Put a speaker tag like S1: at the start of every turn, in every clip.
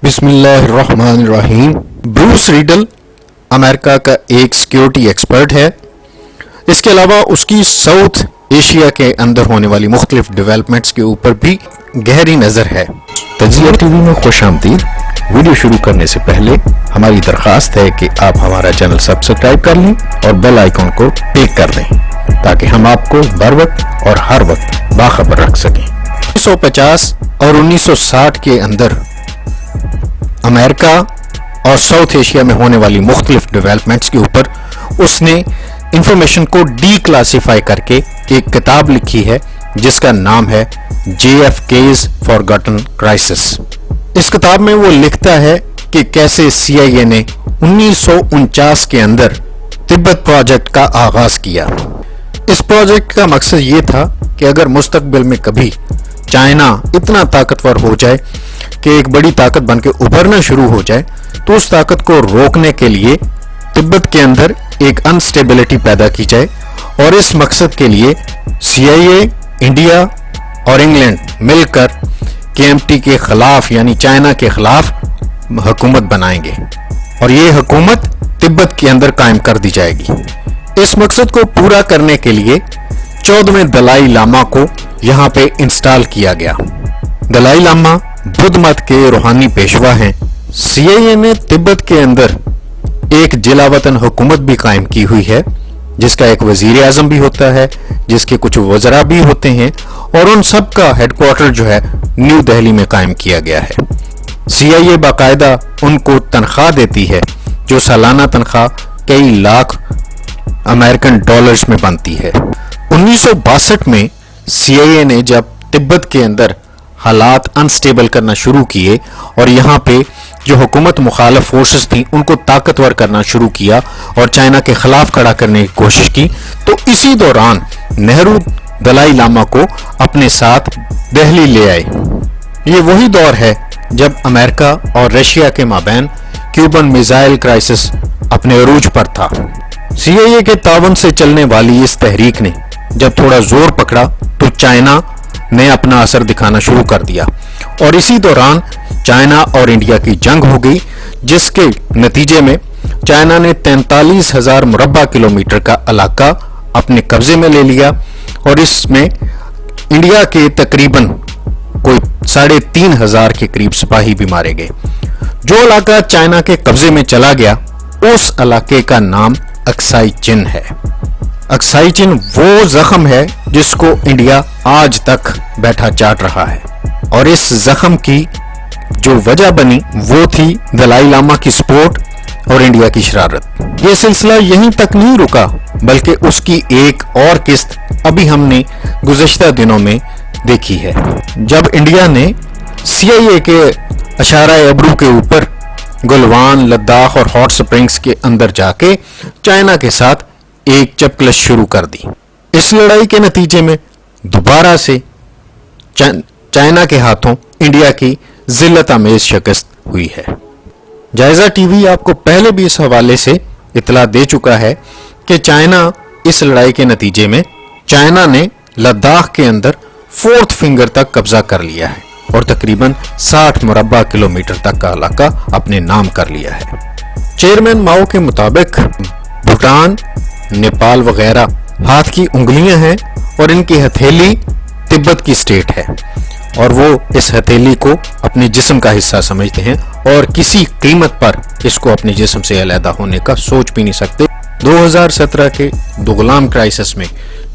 S1: بسم اللہ الرحمن الرحیم۔ بروس ریڈل امریکہ کا ایک سیکیورٹی ایکسپرٹ ہے۔ اس کے علاوہ اس کی ساؤتھ ایشیا کے اندر ہونے والی مختلف ڈیولپمنٹس کے اوپر بھی گہری نظر ہے۔
S2: تجزیہ ٹی وی میں خوش آمدید۔ ویڈیو شروع کرنے سے پہلے ہماری درخواست ہے کہ آپ ہمارا چینل سبسکرائب کر لیں اور بیل آئیکن کو کلک کر دیں تاکہ ہم آپ کو بر وقت اور ہر وقت باخبر رکھ سکیں۔
S1: 1950 اور 1960 کے اندر امریکہ اور ساؤتھ ایشیا میں ہونے والی مختلف ڈیولپمنٹس کے اوپر اس نے انفارمیشن کو ڈی کلاسیفائی کر کے ایک کتاب لکھی ہے جس کا نام ہے JFK's Forgotten Crisis۔ اس کتاب میں وہ لکھتا ہے کہ کیسے CIA نے 1949 کے اندر تبت پروجیکٹ کا آغاز کیا۔ اس پروجیکٹ کا مقصد یہ تھا کہ اگر مستقبل میں کبھی چائنا اتنا طاقتور ہو جائے کہ ایک بڑی طاقت بن کے ابھرنا شروع ہو جائے تو اس طاقت کو روکنے کے لیے تبت کے اندر ایک انسٹیبلٹی پیدا کی جائے، اور اس مقصد کے لیے CIA، انڈیا اور انگلینڈ مل کر KMT کے خلاف یعنی چائنا کے خلاف حکومت بنائیں گے، اور یہ حکومت تبت کے اندر قائم کر دی جائے گی۔ اس مقصد کو پورا کرنے کے لیے 14ویں دلائی لاما کو یہاں پہ انسٹال کیا گیا۔ دلائی لاما بدھ مت کے روحانی پیشوا ہیں۔ CIA نے تبت کے اندر ایک جلا وطن حکومت بھی قائم کی ہوئی ہے جس کا ایک وزیر اعظم بھی ہوتا ہے، جس کے کچھ وزراء بھی ہوتے ہیں، اور ان سب کا ہیڈ کوارٹر جو ہے نیو دہلی میں قائم کیا گیا ہے۔ CIA باقاعدہ ان کو تنخواہ دیتی ہے جو سالانہ تنخواہ کئی لاکھ امریکن ڈالرز میں بنتی ہے۔ 1962 میں CIA نے جب تبت کے اندر حالات انسٹیبل کرنا شروع کیے اور یہاں پہ جو حکومت مخالف فورسز تھیں ان کو طاقتور کرنا شروع کیا اور چائنا کے خلاف کھڑا کرنے کی کوشش کی، تو اسی دوران نہرو دلائی لاما کو اپنے ساتھ دہلی لے آئے۔ یہ وہی دور ہے جب امریکہ اور رشیا کے مابین کیوبن میزائل کرائسس اپنے عروج پر تھا۔ CIA کے تعاون سے چلنے والی اس تحریک نے جب تھوڑا زور پکڑا تو چائنا نے اپنا اثر دکھانا شروع کر دیا، اور اسی دوران چائنا اور انڈیا کی جنگ ہو گئی، جس کے نتیجے میں چائنا نے 43,000 مربع کلومیٹر کا علاقہ اپنے قبضے میں لے لیا، اور اس میں انڈیا کے تقریباً کوئی 3,500 کے قریب سپاہی بھی مارے گئے۔ جو علاقہ چائنا کے قبضے میں چلا گیا اس علاقے کا نام اکسائی چین ہے۔ اکسائی چین وہ زخم ہے جس کو انڈیا آج تک بیٹھا چاٹ رہا ہے، اور اس زخم کی جو وجہ بنی وہ تھی دلائی لاما کی سپورٹ اور انڈیا کی شرارت۔ یہ سلسلہ یہیں تک نہیں رکا بلکہ اس کی ایک اور قسط ابھی ہم نے گزشتہ دنوں میں دیکھی ہے، جب انڈیا نے CIA کے اشارہ ابرو کے اوپر گلوان، لداخ اور ہاٹ سپرنگز کے اندر جا کے چائنا کے ساتھ ایک چپکلش شروع کر دی۔ اس لڑائی کے نتیجے میں دوبارہ سے چائنا کے ہاتھوں انڈیا کی ذلت آمیز شکست ہوئی ہے۔ جائزہ ٹی وی آپ کو پہلے بھی اس حوالے سے اطلاع دے چکا ہے کہ چائنا اس لڑائی کے نتیجے میں چائنا نے لداخ کے اندر 4تھ فنگر تک قبضہ کر لیا ہے اور تقریباً 60 مربع کلومیٹر تک کا علاقہ اپنے نام کر لیا ہے۔ چیئرمین ماؤ کے مطابق بھوٹان، نیپال وغیرہ ہاتھ کی انگلیاں ہیں، اور ان کی ہتھیلی تبت کی سٹیٹ ہے، اور وہ اس ہتھیلی کو اپنے جسم کا حصہ سمجھتے ہیں اور کسی قیمت پر اس کو اپنے جسم سے علیحدہ ہونے کا سوچ بھی نہیں سکتے۔ 2017 کے دوغلام کرائسس میں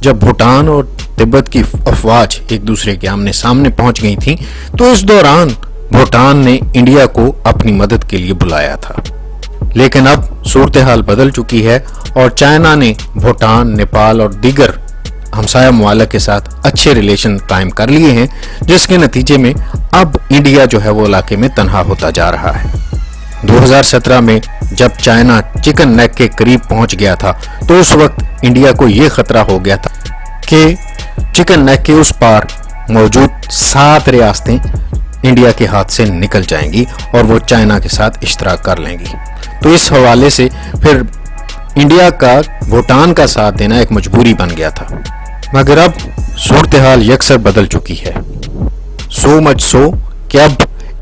S1: جب بھوٹان اور تبت کی افواج ایک دوسرے کے آمنے سامنے پہنچ گئی تھیں تو اس دوران بھوٹان نے انڈیا کو اپنی مدد کے لیے بلایا تھا، لیکن اب صورتحال بدل چکی ہے اور چائنا نے بھوٹان، نیپال اور دیگر ہمسایہ ممالک کے ساتھ اچھے ریلیشن قائم کر لیے ہیں، جس کے نتیجے میں اب انڈیا جو ہے وہ علاقے میں تنہا ہوتا جا رہا ہے۔ 2017 میں جب چائنا چکن نیک کے قریب پہنچ گیا تھا تو اس وقت انڈیا کو یہ خطرہ ہو گیا تھا کہ چکن نیک کے اس پار موجود 7 ریاستیں انڈیا کے ہاتھ سے نکل جائیں گی اور وہ چائنا کے ساتھ اشتراک کر لیں گی۔ تو اس حوالے سے پھر انڈیا کا بھوٹان کا ساتھ دینا ایک مجبوری بن گیا تھا، مگر اب صورتحال یکسر بدل چکی ہے۔ سو مچ سو کہ اب